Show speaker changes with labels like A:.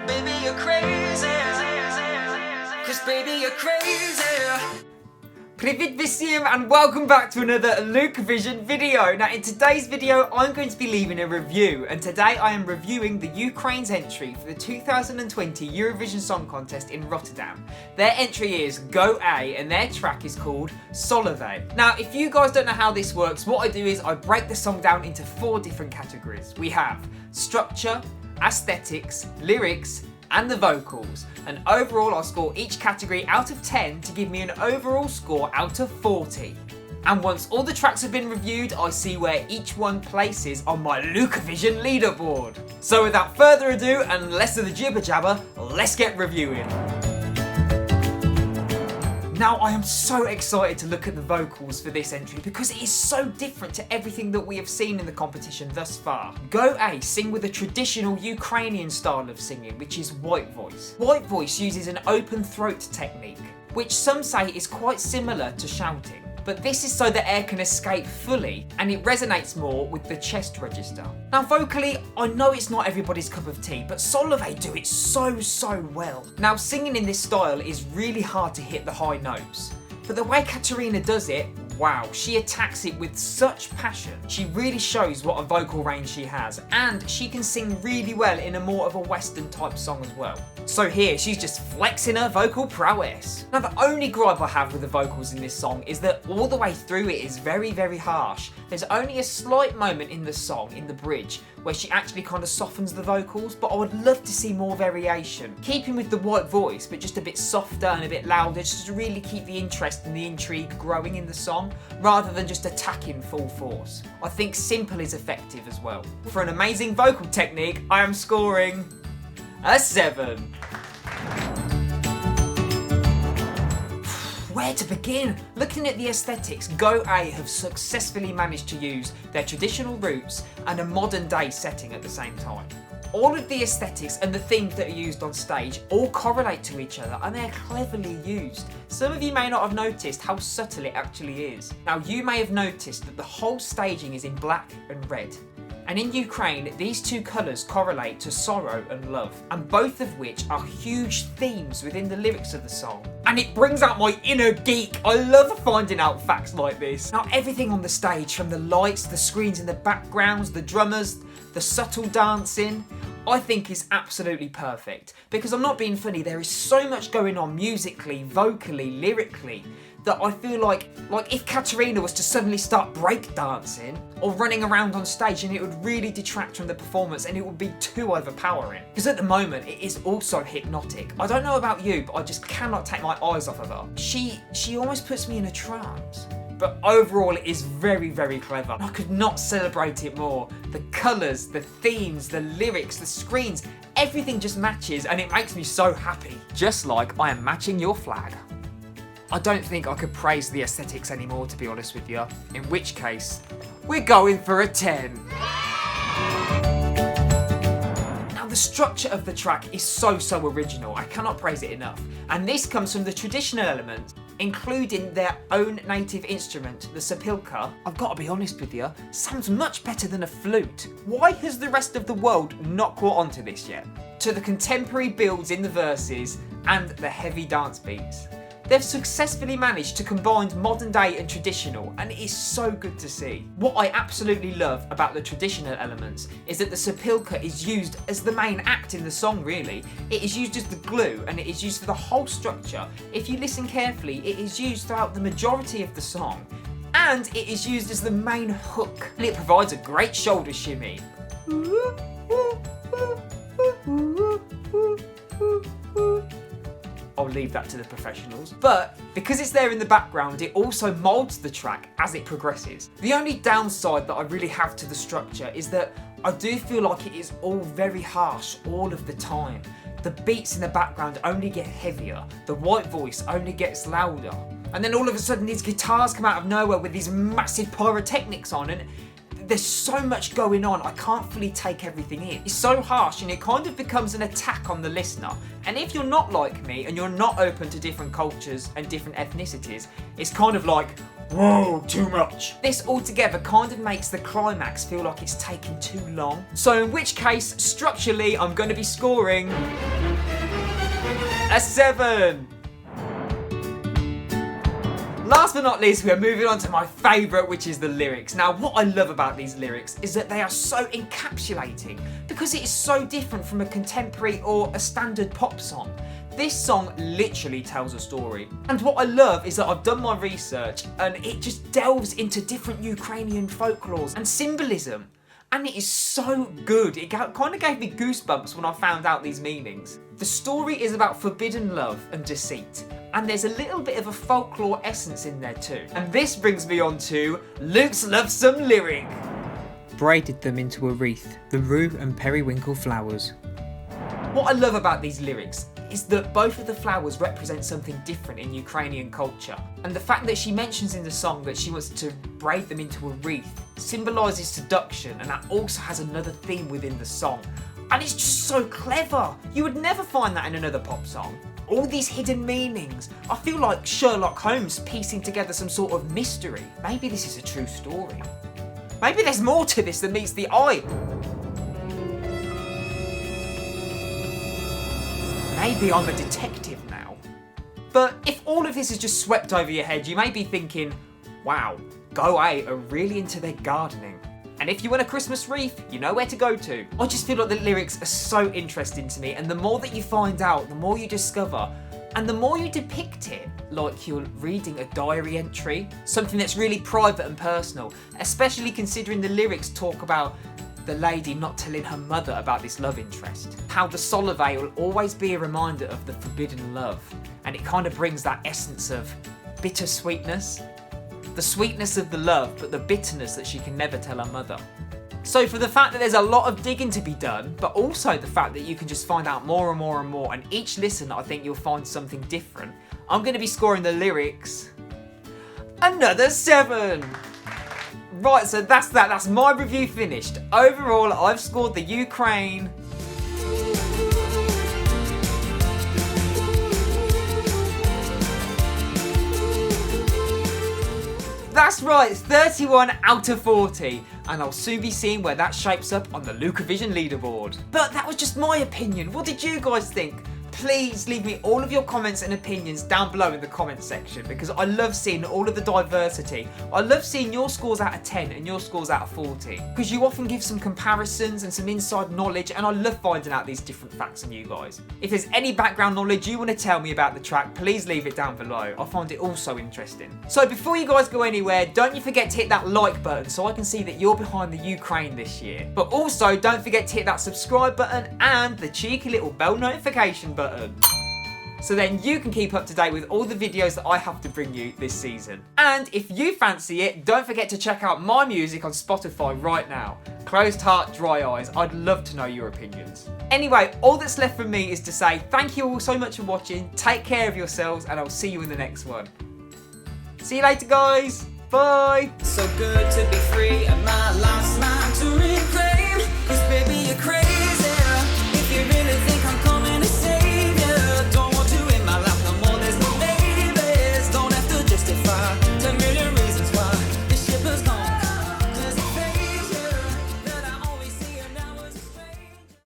A: Baby, you're crazy. Cause baby, you're crazy.
B: Привет visiem and welcome back to another Lukeovision video. Now in today's video I'm going to be leaving a review, and today I am reviewing the Ukraine's entry for the 2020 Eurovision Song Contest in Rotterdam. Their entry is Go A and their track is called Solovey. Now if you guys don't know how this works, what I do is I break the song down into 4 different categories. We have structure, aesthetics, lyrics, and the vocals, and overall I score each category out of 10 to give me an overall score out of 40. And once all the tracks have been reviewed, I see where each one places on my Lukeovision leaderboard. So without further ado and less of the jibber jabber, let's get reviewing. Now I am so excited to look at the vocals for this entry because it is so different to everything that we have seen in the competition thus far. Go A sing with a traditional Ukrainian style of singing, which is white voice. White voice uses an open throat technique, which some say is quite similar to shouting. But this is so the air can escape fully and it resonates more with the chest register. Now vocally, I know it's not everybody's cup of tea, but Solovey do it so well. Now singing in this style is really hard to hit the high notes, but the way Katarina does it, wow, she attacks it with such passion. She really shows what a vocal range she has, and she can sing really well in a more of a Western type song as well. So here, she's just flexing her vocal prowess. Now the only gripe I have with the vocals in this song is that all the way through it is very harsh. There's only a slight moment in the song, in the bridge, where she actually kind of softens the vocals, but I would love to see more variation. Keeping with the white voice, but just a bit softer and a bit louder, just to really keep the interest and the intrigue growing in the song, rather than just attacking full force. I think simple is effective as well. For an amazing vocal technique, I am scoring a 7. Where to begin? Looking at the aesthetics, Go A have successfully managed to use their traditional roots and a modern day setting at the same time. All of the aesthetics and the themes that are used on stage all correlate to each other and they're cleverly used. Some of you may not have noticed how subtle it actually is. Now you may have noticed that the whole staging is in black and red. And in Ukraine, these two colours correlate to sorrow and love, and both of which are huge themes within the lyrics of the song. And it brings out my inner geek. I love finding out facts like this. Now everything on the stage, from the lights, the screens in the backgrounds, the drummers, the subtle dancing, I think is absolutely perfect. Because I'm not being funny, there is so much going on musically, vocally, lyrically, that I feel like if Katarina was to suddenly start breakdancing or running around on stage, and it would really detract from the performance and it would be too overpowering. Because at the moment it is also hypnotic. I don't know about you, but I just cannot take my eyes off of her. She almost puts me in a trance. But overall it is very clever. I could not celebrate it more. The colours, the themes, the lyrics, the screens, everything just matches and it makes me so happy. Just like I am matching your flag. I don't think I could praise the aesthetics anymore, to be honest with you. In which case, we're going for a 10. Now the structure of the track is so original. I cannot praise it enough. And this comes from the traditional elements, including their own native instrument, the sopilka. I've got to be honest with you, sounds much better than a flute. Why has the rest of the world not caught on to this yet? To the contemporary builds in the verses and the heavy dance beats. They've successfully managed to combine modern day and traditional, and it is so good to see. What I absolutely love about the traditional elements is that the sopilka is used as the main act in the song really. It is used as the glue and it is used for the whole structure. If you listen carefully, it is used throughout the majority of the song. And it is used as the main hook. And it provides a great shoulder shimmy. I'll leave that to the professionals. But because it's there in the background, it also molds the track as it progresses. The only downside that I really have to the structure is that I do feel like it is all very harsh all of the time. The beats in the background only get heavier, the white voice only gets louder. And then all of a sudden these guitars come out of nowhere with these massive pyrotechnics on, and there's so much going on, I can't fully take everything in. It's so harsh and it kind of becomes an attack on the listener. And if you're not like me and you're not open to different cultures and different ethnicities, it's kind of like, whoa, too much. This altogether kind of makes the climax feel like it's taking too long. So in which case, structurally, I'm going to be scoring a 7. Last but not least, we are moving on to my favourite, which is the lyrics. Now, what I love about these lyrics is that they are so encapsulating because it is so different from a contemporary or a standard pop song. This song literally tells a story. And what I love is that I've done my research and it just delves into different Ukrainian folklores and symbolism. And it is so good. It kind of gave me goosebumps when I found out these meanings. The story is about forbidden love and deceit. And there's a little bit of a folklore essence in there too. And this brings me on to Luke's Love Some lyric. Braided them into a wreath, the rue and periwinkle flowers. What I love about these lyrics is that both of the flowers represent something different in Ukrainian culture. And the fact that she mentions in the song that she wants to braid them into a wreath symbolises seduction, and that also has another theme within the song. And it's just so clever. You would never find that in another pop song. All these hidden meanings. I feel like Sherlock Holmes piecing together some sort of mystery. Maybe this is a true story. Maybe there's more to this than meets the eye. Maybe I'm a detective now. But if all of this is just swept over your head, you may be thinking, wow, Go A are really into their gardening. And if you want a Christmas wreath, you know where to go to. I just feel like the lyrics are so interesting to me, and the more that you find out, the more you discover, and the more you depict it like you're reading a diary entry, something that's really private and personal, especially considering the lyrics talk about the lady not telling her mother about this love interest. How the Solovey will always be a reminder of the forbidden love, and it kind of brings that essence of bittersweetness. The sweetness of the love, but the bitterness that she can never tell her mother. So for the fact that there's a lot of digging to be done, but also the fact that you can just find out more and more and more, and each listen I think you'll find something different, I'm going to be scoring the lyrics another 7. Right, so that's my review finished. Overall, I've scored the Ukraine That's right, 31 out of 40, and I'll soon be seeing where that shapes up on the Lukeovision leaderboard. But that was just my opinion. What did you guys think? Please leave me all of your comments and opinions down below in the comments section, because I love seeing all of the diversity. I love seeing your scores out of 10 and your scores out of 40, because you often give some comparisons and some inside knowledge, and I love finding out these different facts on you guys. If there's any background knowledge you want to tell me about the track, please leave it down below. I find it all so interesting. So before you guys go anywhere, don't you forget to hit that like button so I can see that you're behind the Ukraine this year. But also don't forget to hit that subscribe button and the cheeky little bell notification button, so then you can keep up to date with all the videos that I have to bring you this season. And if you fancy it, don't forget to check out my music on Spotify right now. Closed Heart, Dry Eyes. I'd love to know your opinions. Anyway, all that's left from me is to say thank you all so much for watching, take care of yourselves, and I'll see you in the next one. See you later, guys. Bye.
A: So good to be free, and my life's mine to regret.